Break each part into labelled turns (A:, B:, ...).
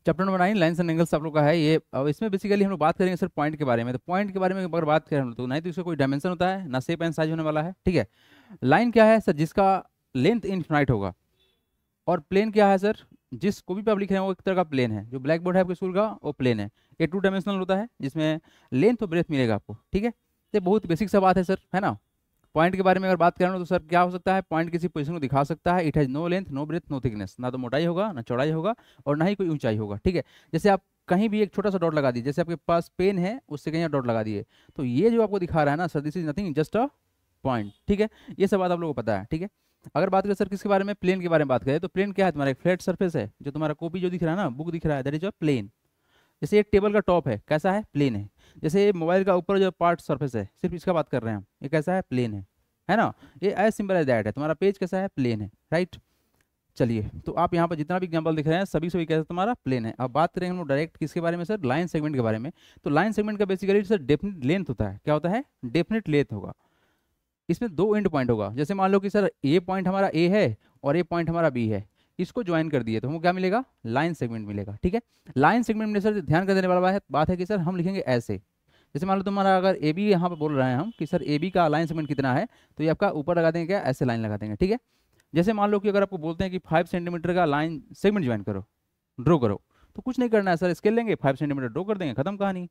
A: Chapter number 9 lines and angles आप लोग का है ये। अब इसमें बेसिकली हम लोग बात करेंगे सर पॉइंट के बारे में। तो पॉइंट के बारे में अगर बात करें हम लोग तो नहीं तो इसका कोई डायमेंशन होता है ना शेप एंड साइज होने वाला है, ठीक है। लाइन क्या है सर, जिसका लेंथ इनफिनाइट होगा। और प्लेन क्या है सर, जिसको भी आप लिख रहे हैं वो एक तरह का प्लेन है। जो ब्लैक बोर्ड है आपके स्कूल का वो प्लेन है। ये 2 डायमेंशनल होता है जिसमें लेंथ और ब्रेथ मिलेगा आपको, ठीक है। ये बहुत बेसिक सा बात है सर, है ना। पॉइंट के बारे में अगर बात करें तो सर क्या हो सकता है, पॉइंट किसी पोजीशन को दिखा सकता है। It has no length no breadth no thickness, ना तो मोटाई होगा ना चौड़ाई होगा और ना ही कोई ऊंचाई होगा, ठीक है। जैसे आप कहीं भी एक छोटा सा डॉट लगा दिए, जैसे आपके पास पेन है उससे कहीं डॉट लगा दिए, तो ये जो आपको दिखा रहा है ना sir, this is nothing just a point, ठीक है। ये सब बात आप लोगों को पता है, ठीक है। अगर बात करें सर किसके बारे में, प्लेन के बारे में बात करें तो प्लेन क्या है, तुम्हारा एक फ्लैट सरफेस है। जो तुम्हारा कॉपी जो दिख रहा है ना, बुक दिख रहा है, दैट इज अ प्लेन। जैसे एक टेबल का टॉप है, कैसा है, प्लेन है। जैसे मोबाइल का ऊपर जो पार्ट सरफेस है, सिर्फ इसका बात कर रहे हैं हम, ये कैसा है, प्लेन है ना। ये एज सिंपल एज दैट है। तुम्हारा पेज कैसा है, प्लेन है, राइट। चलिए, तो आप यहाँ पर जितना भी एग्जाम्पल दिख रहे हैं सभी सभी कैसा तुम्हारा प्लेन है। अब बात करेंगे हम लोग डायरेक्ट किसके बारे में सर, लाइन सेगमेंट के बारे में। तो लाइन सेगमेंट का बेसिकली सर डेफिनेट लेंथ होता है। क्या होता है, डेफिनेट लेंथ होगा। इसमें 2 एंड पॉइंट होगा। जैसे मान लो कि सर ये पॉइंट हमारा ए है और ये पॉइंट हमारा बी है, इसको ज्वाइन कर दिए तो हमको क्या मिलेगा, लाइन सेगमेंट मिलेगा, ठीक है। लाइन सेगमेंट में सर ध्यान कर देने वाला बात है कि सर हम लिखेंगे ऐसे। जैसे मान लो तुम्हारा अगर ए बी यहाँ पर बोल रहे हैं हम कि सर ए बी का लाइन सेगमेंट कितना है, तो ये आपका ऊपर लगा देंगे क्या, ऐसे लाइन लगा देंगे, ठीक है। जैसे मान लो कि अगर आपको बोलते हैं कि 5 सेंटीमीटर का लाइन सेगमेंट ज्वाइन करो, ड्रॉ करो, तो कुछ नहीं करना है सर, स्केल लेंगे 5 सेंटीमीटर ड्रॉ कर देंगे, खत्म कहानी।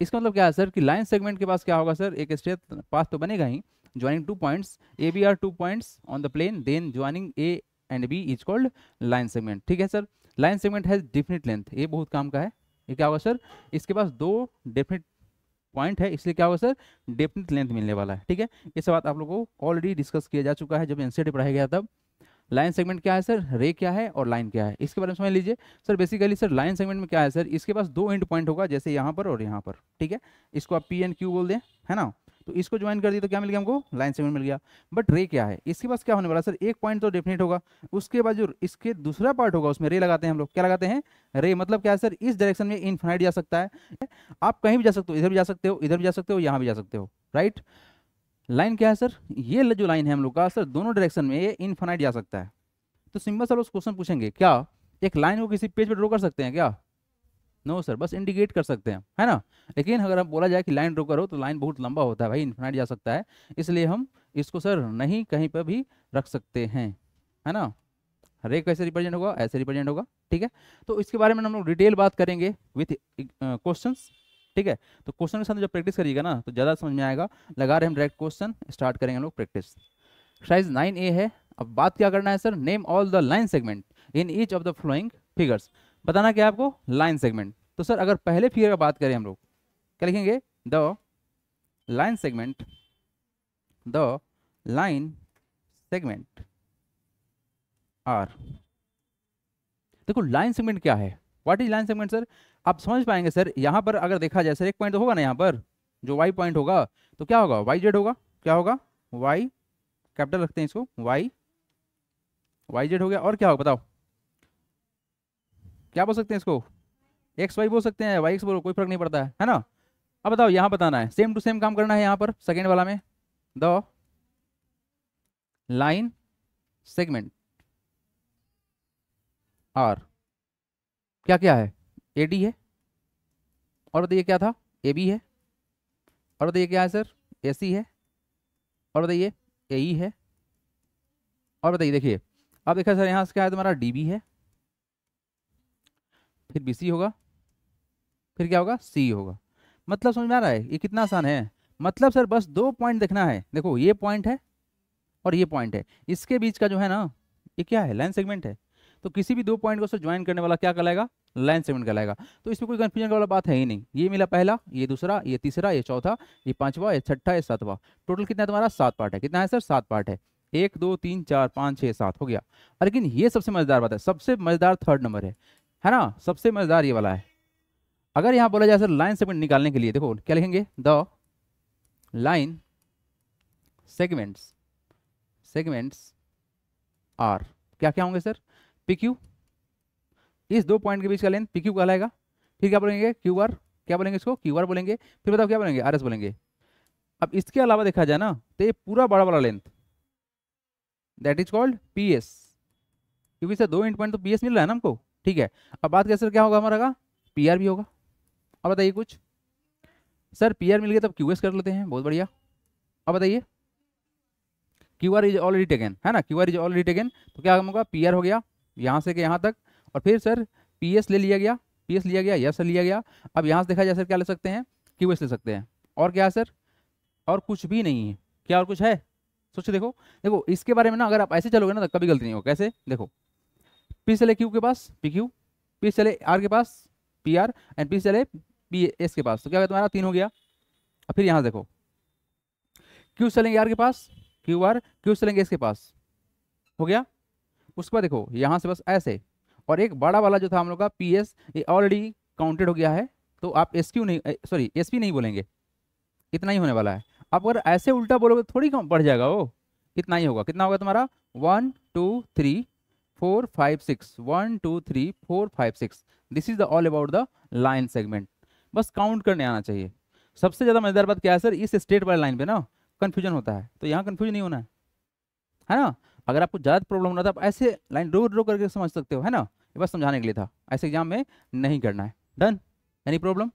A: इसका मतलब क्या है सर कि लाइन सेगमेंट के पास क्या होगा सर, एक स्ट्रेट पाथ तो बनेगा ही। Joining 2 points A B are 2 points on the plane, then joining A and B is called line segment, ठीक है sir. Line segment has definite length, ये बहुत काम का है। ये क्या होगा सर, इसके पास 2 डेफिनेट पॉइंट है, इसलिए क्या होगा सर, डेफिनेट लेंथ मिलने वाला है, ठीक है। ये सब बात आप लोगों को ऑलरेडी डिस्कस किया जा चुका है जब एनसीईआरटी पढ़ाया गया तब। लाइन सेगमेंट क्या है सर, रे क्या है और लाइन क्या है, इसके बारे में समझ लीजिए। Sir basically sir line segment में क्या है सर, इसके पास 2 एंड पॉइंट होगा, जैसे यहाँ पर और यहाँ पर, ठीक है। इसको आप पी एंड क्यू बोल दें, है ना। तो इसको ज्वाइन कर दिए तो क्या मिल गया हमको, लाइन सेगमेंट मिल गया। बट रे क्या है, इसके पास क्या होने वाला सर, एक पॉइंट तो डेफिनेट होगा, उसके बाद जो इसके दूसरा पार्ट होगा उसमें रे लगाते हैं हम लोग। क्या लगाते हैं, रे। मतलब क्या है सर, इस डायरेक्शन में इनफिनाइट जा सकता है। आप कहीं भी जा सकते हो, इधर भी जा सकते हो, इधर भी जा सकते हो, यहाँ भी जा सकते हो, राइट। लाइन क्या है सर, ये जो लाइन है हम लोग का सर, दोनों डायरेक्शन में ये इनफिनाइट जा सकता है। तो सिंपल सा लोग क्वेश्चन पूछेंगे, क्या एक लाइन को किसी पेज पे ड्रॉ कर सकते हैं क्या, नो सर, बस इंडिकेट कर सकते हैं, है ना। लेकिन अगर हम बोला जाए कि लाइन ड्रॉ करो तो लाइन बहुत लंबा होता है भाई, इन्फिनाइट जा सकता है, इसलिए हम इसको सर नहीं कहीं पर भी रख सकते हैं, है ना। रे कैसे रिप्रेजेंट होगा, ऐसे रिप्रेजेंट होगा, ठीक है। तो इसके बारे में हम लोग डिटेल बात करेंगे विथ क्वेश्चंस, ठीक है। तो क्वेश्चन के साथ जब प्रैक्टिस करिएगा ना तो ज़्यादा समझ में आएगा। लगा रहे हम डायरेक्ट क्वेश्चन, स्टार्ट करेंगे हम लोग प्रैक्टिस। साइज 9A है। अब बात क्या करना है sir, name all the line segment in each of the following figures. बताना क्या है आपको, लाइन सेगमेंट। तो सर अगर पहले फिगर का बात करें हम लोग, क्या लिखेंगे, the line segment, the line segment are. देखो लाइन सेगमेंट क्या है, what is line segment sir, आप समझ पाएंगे सर। यहाँ पर अगर देखा जाए सर, एक पॉइंट तो होगा ना यहाँ पर, जो वाई पॉइंट होगा तो क्या होगा, वाई जेड होगा। क्या होगा, वाई, कैपिटल रखते हैं इसको, वाई, वाई जेड हो गया। और क्या होगा बताओ, क्या बोल सकते हैं इसको, एक्स वाई बोल सकते हैं, वाई एक्स बोलो, कोई फर्क नहीं पड़ता है ना। अब बताओ यहाँ बताना है, सेम टू सेम काम करना है यहाँ पर सेकेंड वाला में, द लाइन सेगमेंट आर। क्या क्या है, ए डी है, और बताइए क्या था, ए बी है, और बताइए क्या है सर, ए सी है, और बताइए ए ई है, और बताइए देखिए, अब देखा सर यहाँ से क्या है तुम्हारा, डी बी है, फिर बी सी होगा, फिर क्या होगा, सी होगा। मतलब समझ में आ रहा है, ये कितना आसान है। मतलब सर बस 2 पॉइंट देखना है, देखो ये पॉइंट है और ये पॉइंट है, इसके बीच का जो है ना, ये क्या है, लाइन सेगमेंट है। तो किसी भी 2 पॉइंट को सर ज्वाइन करने वाला क्या कहलाएगा, लाइन सेगमेंट कहलाएगा। तो इसमें कोई कंफ्यूजन वाला बात है ही नहीं। ये मिला पहला, ये दूसरा, ये तीसरा, ये चौथा, ये पांचवा, ये छठा, ये सातवां। टोटल कितना है तुम्हारा, 7 पार्ट है। कितना है सर, 7 पार्ट है। 1 2 3 4 5 6 7 हो गया। लेकिन ये सबसे मजेदार बात है, सबसे मजेदार थर्ड नंबर है ना। सबसे मजेदार ये वाला है। अगर यहाँ बोला जाए सर लाइन सेगमेंट निकालने के लिए, देखो क्या लिखेंगे, the line segments, segments are. क्या क्या होंगे सर, पी क्यू, इस 2 पॉइंट के बीच का लेंथ पी क्यू कहलाएगा। फिर क्या बोलेंगे, क्यू आर, क्या बोलेंगे इसको, क्यू आर बोलेंगे। फिर बताओ क्या बोलेंगे, आर एस बोलेंगे। अब इसके अलावा देखा जाए ना तो ये पूरा बड़ा वाला length, that is called P S, क्योंकि सर 2 एंड पॉइंट तो पी एस मिल रहा है ना हमको, ठीक है। अब बात करें सर क्या होगा हमारा का, पीआर भी होगा। अब बताइए कुछ, सर पीआर मिल गया तब क्यूएस कर लेते हैं, बहुत बढ़िया। अब बताइए, Q R is already taken है ना, Q R is already taken, तो क्या होगा, पी आर हो गया यहाँ से के यहाँ तक, और फिर सर पी एस ले लिया गया, पी एस लिया गया, यस लिया गया। अब यहाँ से देखा जाए सर क्या ले सकते हैं, क्यू एस ले सकते हैं, और क्या है सर, और कुछ भी नहीं है, क्या और कुछ है, सोचो देखो। देखो इसके बारे में ना अगर आप ऐसे चलोगे ना तो कभी गलती नहीं होगा। कैसे, देखो पी चले क्यू के पास पी क्यू, पी चले आर के पास पी आर, एंड पी चले पी एस के पास, तो क्या होगा तुम्हारा 3 हो गया। अब फिर यहाँ देखो, क्यू चलेंगे आर के पास क्यू आर, क्यू चलेंगे एस के पास, हो गया। उसके बाद देखो यहाँ से बस ऐसे, और एक बड़ा वाला जो था हम लोग का पी एस, ये ऑलरेडी काउंटेड हो गया है, तो आप एस क्यू नहीं, सॉरी एस पी नहीं बोलेंगे, इतना ही होने वाला है। आप अगर ऐसे उल्टा बोलोगे तो थोड़ी कम बढ़ जाएगा वो, इतना ही होगा। कितना होगा तुम्हारा, 1 2 3 4 5 6, 1 2 3 4 5 6, this is the all about the line segment. बस काउंट करने आना चाहिए। सबसे ज़्यादा मजेदार बात क्या है सर, इस स्ट्रेट वाली लाइन पे ना कंफ्यूजन होता है, तो यहाँ कंफ्यूजन नहीं होना है ना। अगर आपको ज़्यादा प्रॉब्लम होना था आप ऐसे लाइन रो रो करके समझ सकते हो, है ना, ये बस समझाने के लिए था, ऐसे एग्जाम में नहीं करना है। Done, any problem,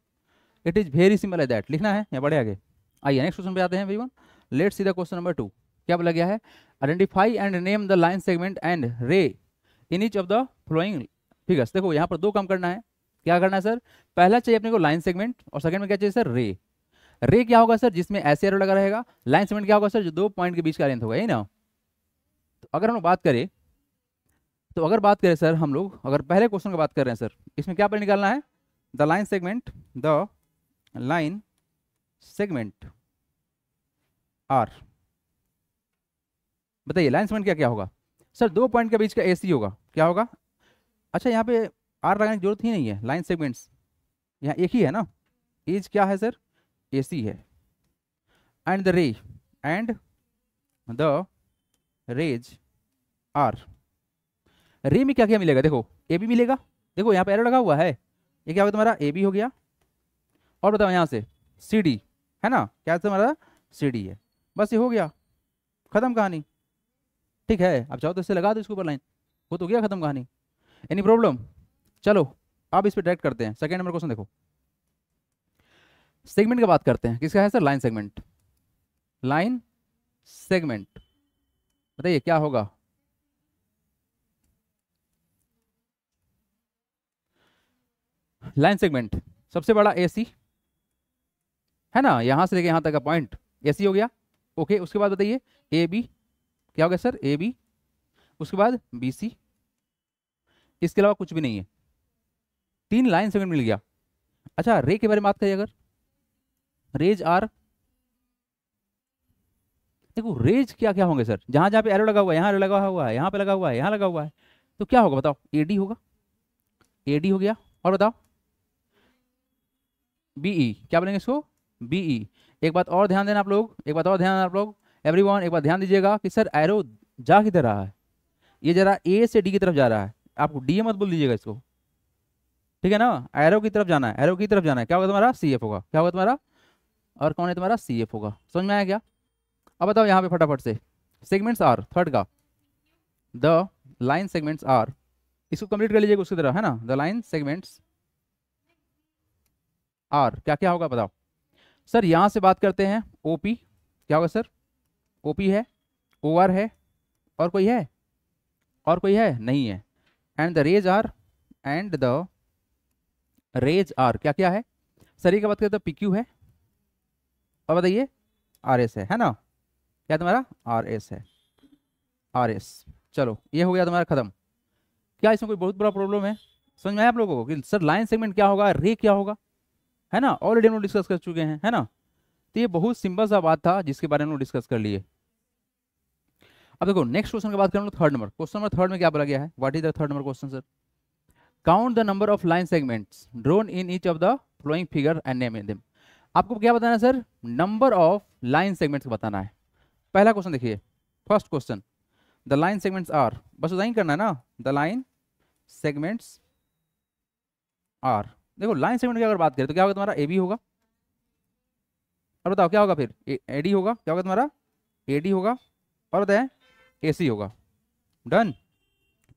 A: it is very simple है दैट, लिखना है या बढ़े आगे। आइए नेक्स्ट क्वेश्चन पे आते हैं everyone, let's see the question number 2। क्या बोला गया है, identify and name the line segment and ray in each of the following figures. देखो यहाँ पर 2 काम करना है। क्या करना है सर, पहला चाहिए अपने को लाइन सेगमेंट, और सेकंड में क्या चाहिए सर, रे। रे क्या होगा सर, जिसमें ऐसे एरो लगा रहेगा। लाइन सेगमेंट क्या होगा सर, जो 2 पॉइंट के बीच का लेंथ होगा, यही ना। तो अगर हम लोग बात करें, तो अगर बात करें सर हम लोग, अगर पहले क्वेश्चन की बात कर रहे हैं सर, इसमें क्या पर निकालना है, the line segment, the line segment are. बताइए लाइन सेगमेंट क्या क्या होगा सर, 2 पॉइंट के बीच का एसी होगा, क्या होगा। अच्छा यहाँ पे आर लगाने की जरूरत ही नहीं है, लाइन सेगमेंट्स यहाँ एक ही है ना, एज क्या है सर, एसी है, and the ray, and the rays are. Ray में क्या क्या मिलेगा, देखो ए बी मिलेगा, देखो यहाँ पे एरो लगा हुआ है, ये क्या होगा तुम्हारा ए बी हो गया, और बताओ यहाँ से सी डी है ना, क्या तुम्हारा सी डी है, बस ये हो गया, खत्म कहानी। ठीक है, अब चाहो तो इससे लगा दो इसके ऊपर लाइन, वो तो गया खत्म कहानी। एनी प्रॉब्लम, चलो अब इस पर डायरेक्ट करते हैं। सेकंड नंबर क्वेश्चन देखो, सेगमेंट की बात करते हैं, किसका है sir, line segment. Line segment बताइए क्या होगा, लाइन सेगमेंट सबसे बड़ा एसी है ना, यहां से लेके यहां तक का पॉइंट एसी हो गया। ओके, उसके बाद बताइए ए बी, क्या हो गया सर, ए बी, उसके बाद बी सी, इसके अलावा कुछ भी नहीं है, 3 लाइन सेगमेंट मिल गया। अच्छा रे के बारे में बात करिए, अगर रेज आर, देखो रेज क्या क्या होंगे सर, जहां जहां पे एरो लगा हुआ है, यहाँ एरो लगा हुआ है, यहाँ पे लगा हुआ है, यहाँ लगा हुआ है, तो क्या होगा बताओ, एडी होगा, एडी हो गया, और बताओ बीई, क्या बोलेंगे इसको, बीई। एक बात और ध्यान देना आप लोग, एक बात और ध्यान देना आप लोग, एवरीवन एक बात ध्यान दीजिएगा कि सर एरो जा किधर रहा है, ये जरा ए से डी की तरफ जा रहा है, आपको डी मत बोल दीजिएगा इसको, ठीक है ना, एरो की तरफ जाना है, एरो की तरफ जाना है, क्या होगा तुम्हारा सी एफ होगा, क्या होगा तुम्हारा, और कौन है तुम्हारा सी एफ होगा। समझ में आया क्या। अब बताओ यहाँ पे फटाफट से, सेगमेंट्स आर थर्ड का, द लाइन सेगमेंट्स आर, इसको कंप्लीट कर लीजिएगा उसकी तरह, है ना, द लाइन सेगमेंट्स आर क्या क्या होगा बताओ। सर यहाँ से बात करते हैं ओपी, क्या होगा सर, ओपी है, ओ आर है, और कोई है, और कोई है नहीं है, and the rays are, and the rays are क्या क्या है सर, ये क्या बात करते हैं, पी क्यू है, और बताइए आर एस है ना, क्या तुम्हारा आर एस है, आर एस। चलो ये हो गया तुम्हारा खत्म। क्या इसमें कोई बहुत बड़ा प्रॉब्लम है, समझ में आया आप लोगों को कि सर लाइन सेगमेंट क्या होगा, रे क्या होगा, है ना, ऑलरेडी हम लोग डिस्कस कर चुके हैं, है ना। तो ये बहुत सिंपल सा बात था जिसके बारे में हम लोग डिस्कस कर लिए। अब देखो नेक्स्ट क्वेश्चन की बात करें third number question, number third में क्या बोला गया है, what is the third number question sir, count the number of line segments drawn in each of the following figure and name them. आपको क्या बताना है sir, number of line segments बताना है। पहला क्वेश्चन देखिए, first question, the line segments are, बस उतना ही करना है ना, द लाइन सेगमेंट्स आर। देखो लाइन सेगमेंट की अगर बात करें तो क्या होगा तुम्हारा, ए बी होगा, और बताओ क्या होगा फिर, ए डी होगा, क्या होगा तुम्हारा, ए डी होगा, और बताएं ए सी होगा। डन,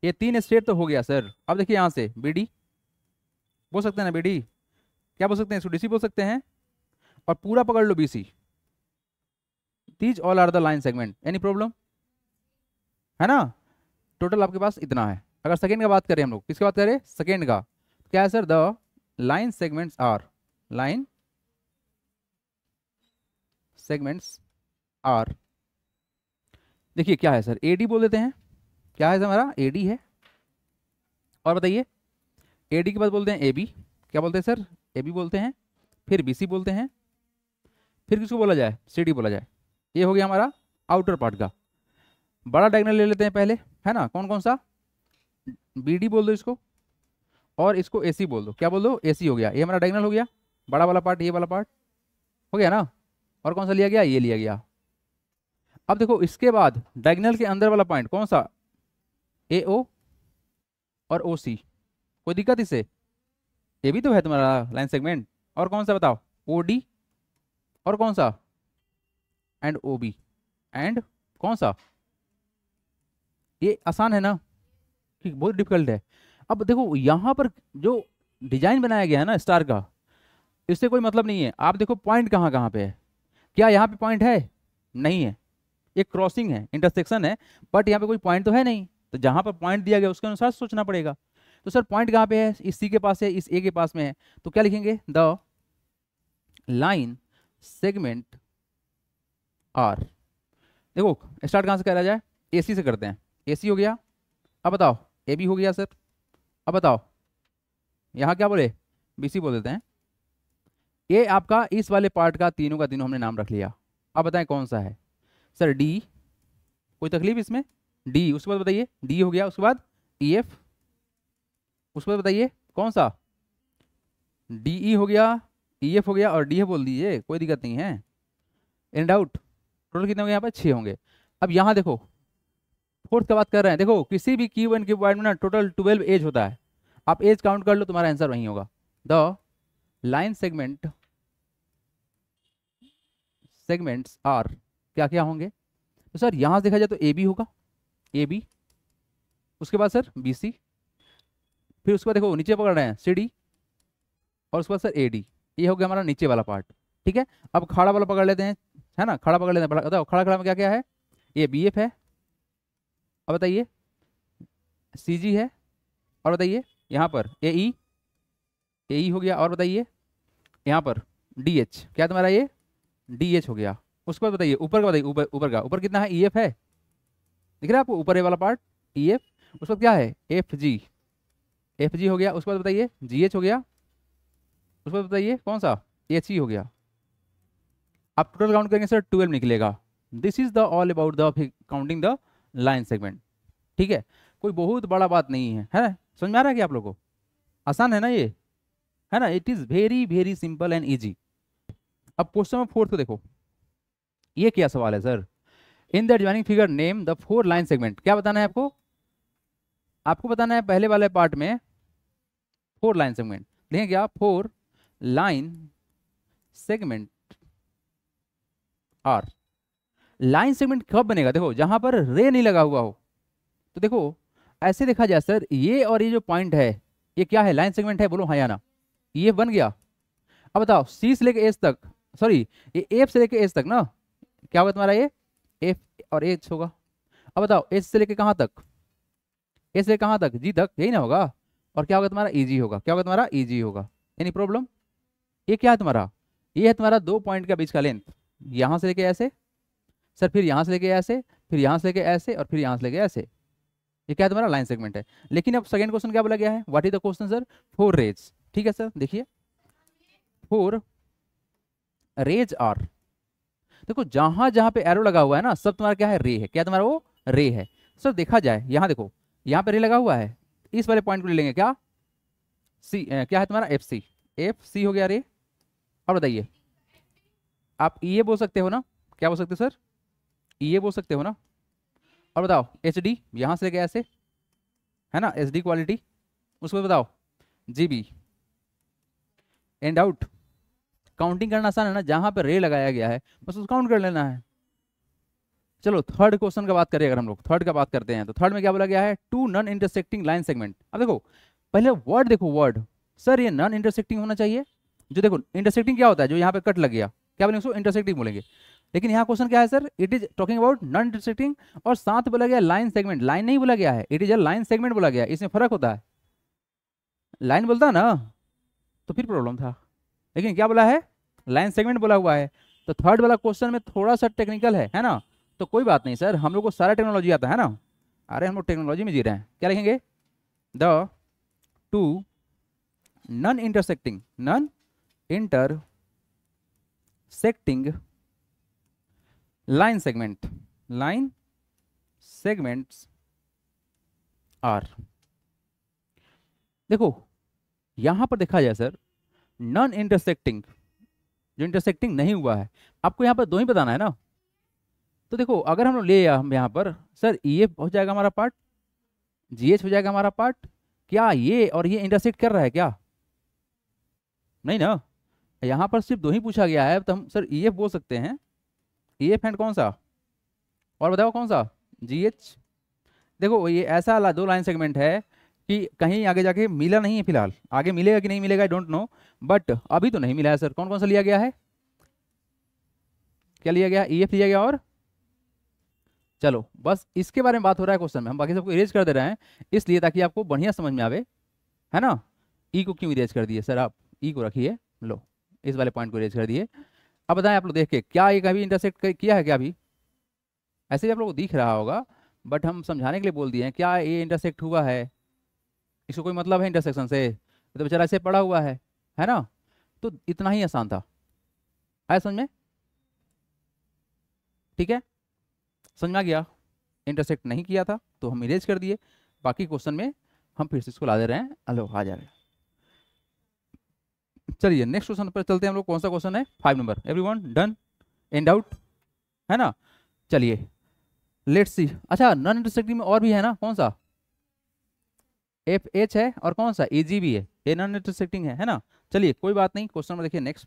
A: ये 3 स्टेट तो हो गया सर। अब देखिए यहाँ से बीडी बोल सकते हैं ना, बीडी क्या बोल सकते हैं, इसको डीसी बोल सकते हैं, और पूरा पकड़ लो BC. These all are the line segment, any problem है ना। टोटल आपके पास इतना है। अगर सेकेंड का बात करें हम लोग, किसकी बात करें, सेकेंड का, क्या है sir, the line segments are, line segments are, देखिए क्या है सर, एडी बोल देते हैं। क्या है सर हमारा, एडी है। और बताइए, एडी के बाद बोलते हैं एबी, क्या बोलते हैं सर, एबी बोलते हैं, फिर बीसी बोलते हैं, फिर किसको बोला जाए, सीडी बोला जाए। ये हो गया हमारा आउटर पार्ट का। बड़ा डायगोनल ले लेते हैं पहले, है ना, कौन कौन सा, बीडी बोल दो इसको, और इसको एसी बोल दो, क्या बोल दो, एसी हो गया। ये हमारा डायगोनल हो गया, बड़ा वाला पार्ट, ये वाला पार्ट हो गया ना। और कौन सा लिया गया, ये लिया गया। अब देखो इसके बाद डायगोनल के अंदर वाला पॉइंट कौन सा, ए ओ और ओ सी, कोई दिक्कत इससे, ये भी तो है तुम्हारा लाइन सेगमेंट। और कौन सा बताओ, ओ डी, और कौन सा, एंड ओ बी, एंड कौन सा, ये आसान है ना कि बहुत डिफिकल्ट है। अब देखो यहाँ पर जो डिजाइन बनाया गया है ना स्टार का, इससे कोई मतलब नहीं है। आप देखो पॉइंट कहाँ कहाँ पे है, क्या यहाँ पे पॉइंट है, नहीं है, एक क्रॉसिंग है, इंटरसेक्शन है, बट यहाँ पे कोई पॉइंट तो है नहीं। तो जहाँ पर पॉइंट दिया गया उसके अनुसार सोचना पड़ेगा। तो सर पॉइंट कहाँ पे है, इस सी के पास है, इस ए के पास में है, तो क्या लिखेंगे, द लाइन सेगमेंट आर। देखो स्टार्ट कहाँ से करा जाए, ए सी से करते हैं, ए सी हो गया। अब बताओ ए बी हो गया सर। अब बताओ यहाँ क्या बोले, बी सी बोल देते हैं। ये आपका इस वाले पार्ट का तीनों का तीनों हमने नाम रख लिया। अब बताएं कौन सा है सर, डी, कोई तकलीफ इसमें, डी। उसके बाद बताइए, डी हो गया, उसके बाद ई एफ, उसके बाद बताइए कौन सा, डी ई हो गया, ई एफ हो गया, और डी एफ बोल दीजिए, कोई दिक्कत नहीं है। इन डाउट, टोटल कितने होंगे यहाँ पर, 6 होंगे। अब यहाँ देखो फोर्थ का बात कर रहे हैं, देखो किसी भी की वन की पॉइंट में ना टोटल 12 एज होता है। आप एज काउंट कर लो, तुम्हारा आंसर वही होगा। द लाइन सेगमेंट्स आर, क्या क्या होंगे, तो सर यहाँ से देखा जाए तो ए बी होगा, ए बी, उसके बाद सर बी सी, फिर उसके बाद देखो नीचे पकड़ रहे हैं सी डी, और उसके बाद सर ए डी। ये हो गया हमारा नीचे वाला पार्ट, ठीक है। अब खड़ा वाला पकड़ लेते हैं, है ना, खड़ा पकड़ लेते हैं। बताओ खड़ा खड़ा में क्या क्या है, ये बी एफ है, अब बताइए सी जी है, और बताइए यहाँ पर ए ई हो गया, और बताइए यहाँ पर डी एच, क्या तुम्हारा ये डी एच हो गया। उसके बाद बताइए ऊपर का, बताइए ऊपर, ऊपर का, ऊपर कितना है, ई एफ है, दिख रहा है आपको, ऊपर ये वाला पार्ट ई एफ। उसके बाद क्या है, एफ जी, एफ जी हो गया। उसके बाद बताइए जी एच हो गया। उसके बाद बताइए कौन सा, एच ई हो गया। आप टोटल काउंट करेंगे सर 12 निकलेगा। This is the all about the counting the line segment, ठीक है। कोई बहुत बड़ा बात नहीं है समझ में आ रहा है कि आप लोगों को, आसान है ना ये, है ना, it is very very simple and easy. अब क्वेश्चन नंबर 4 को देखो, ये क्या सवाल है sir, in the adjoining figure name the 4 line segment. क्या बताना है आपको, आपको बताना है पहले वाले पार्ट में 4 लाइन सेगमेंट। देखें क्या, 4 line segment are. Line segment कब बनेगा, देखो जहां पर रे नहीं लगा हुआ हो। तो देखो ऐसे देखा जाए सर, ये और ये जो पॉइंट है ये क्या है, लाइन सेगमेंट है, बोलो हाँ या ना, ये बन गया। अब बताओ सी से लेके एच तक, सॉरी ये एफ से लेके एच तक ना, क्या होगा तुम्हारा ये एफ और एच होगा। अब बताओ एच से लेके कहाँ तक, एच से कहाँ तक, जी तक, यही ना होगा। और क्या होगा तुम्हारा ईजी होगा, क्या होगा तुम्हारा ईजी होगा, एनी प्रॉब्लम। ये क्या है तुम्हारा, ये है तुम्हारा 2 पॉइंट का बीच का लेंथ, यहाँ से लेके ऐसे सर, फिर यहाँ से लेके ऐसे, फिर यहाँ से लेके ऐसे, और फिर यहाँ से लेके ऐसे। ये क्या है तुम्हारा लाइन सेगमेंट है। लेकिन अब सेकंड क्वेश्चन क्या बोला गया है, what is the question sir, 4 rays, ठीक है सर। देखिए 4 रेज आर, देखो जहां जहां पे एरो लगा हुआ है ना सब तुम्हारा क्या है, रे है, क्या तुम्हारा वो रे है। सर देखा जाए यहाँ देखो, यहाँ पे रे लगा हुआ है, इस वाले पॉइंट को ले लेंगे क्या, सी क्या है तुम्हारा एफ सी, एफ सी हो गया रे। और बताइए आप ये बोल सकते हो ना, क्या बोल सकते हो सर, ये बोल सकते हो ना। और बताओ एच डी, यहाँ से लेके ऐसे, है ना, एच डी क्वालिटी। उसको बताओ G B, and out. Counting करना आसान है ना, जहां पर रे लगाया गया है बस उसको काउंट कर लेना है। चलो थर्ड क्वेश्चन का बात करें, अगर हम लोग थर्ड का बात करते हैं तो थर्ड में क्या बोला गया है, two non intersecting line segment. अब देखो पहले वर्ड देखो, वर्ड सर ये नॉन इंटरसेक्टिंग होना चाहिए। जो देखो इंटरसेक्टिंग क्या होता है, जो यहाँ पे कट लग गया क्या बोलेंगे उसको, इंटरसेक्टिंग बोलेंगे। लेकिन यहाँ क्वेश्चन क्या है sir, it is talking about non intersecting, और साथ बोला गया लाइन सेगमेंट, लाइन नहीं बोला गया है, it is a line segment बोला गया है। इसमें फर्क होता है, लाइन बोलता ना तो फिर प्रॉब्लम था, लेकिन क्या बोला है, लाइन सेगमेंट बोला हुआ है। तो थर्ड वाला क्वेश्चन में थोड़ा सा टेक्निकल है ना, तो कोई बात नहीं सर, हम लोग को सारा टेक्नोलॉजी आता है ना। अरे हम लोग टेक्नोलॉजी में जी रहे हैं, क्या लिखेंगे, the two non intersecting, non intersecting line segment, line segments are. देखो यहां पर देखा जाए सर, नॉन इंटरसेक्टिंग जो इंटरसेक्टिंग नहीं हुआ है, आपको यहाँ पर दो ही बताना है ना। तो देखो अगर हम लोग ले हम यहाँ पर सर ई एफ हो जाएगा हमारा पार्ट, जी एच हो जाएगा हमारा पार्ट, क्या ये और ये इंटरसेक्ट कर रहा है क्या, नहीं ना। यहाँ पर सिर्फ दो ही पूछा गया है, तो हम सर ई एफ बोल सकते हैं, ई एफ एंड कौन सा, और बताओ कौन सा, जी एच। देखो ये ऐसा दो लाइन सेगमेंट है कि कहीं आगे जाके मिला नहीं है, फिलहाल आगे मिलेगा कि नहीं मिलेगा आई डोंट नो, बट अभी तो नहीं मिला है सर। कौन कौन सा लिया गया है, क्या लिया गया, ई एफ लिया गया, और चलो बस इसके बारे में बात हो रहा है क्वेश्चन में, हम बाकी सबको इरेज कर दे रहे हैं इसलिए ताकि आपको बढ़िया समझ में आवे, है ना। ई को क्यों इरेज कर दिए सर आप, ई को रखिए, लो इस वाले पॉइंट को इरेज कर दिए। अब बताएं आप लोग देख के, क्या ये कभी इंटरसेक्ट किया है क्या, अभी ऐसे ही आप लोगों को दिख रहा होगा, बट हम समझाने के लिए बोल दिए हैं, क्या ये इंटरसेक्ट हुआ है, इसको कोई मतलब है इंटरसेक्शन से, तो बेचारा ऐसे पड़ा हुआ है ना। तो इतना ही आसान था, आया समझ में, ठीक है, समझ में आ गया। इंटरसेक्ट नहीं किया था तो हम इरेज कर दिए, बाकी क्वेश्चन में हम फिर से इसको ला दे रहे हैं, हेलो आ जा रहे हैं। चलिए नेक्स्ट क्वेश्चन पर चलते हैं हम लोग, कौन सा क्वेश्चन है, 5 number, everyone done, in doubt, है ना। चलिए लेट्स सी, अच्छा नॉन इंटरसेक्टिंग में और भी है ना, कौन सा, एफ एच है और कौन सा ई जी भी है, ये नॉन इंटरसेक्टिंग है ना। चलिए कोई बात नहीं, क्वेश्चन में देखिए नेक्स्ट,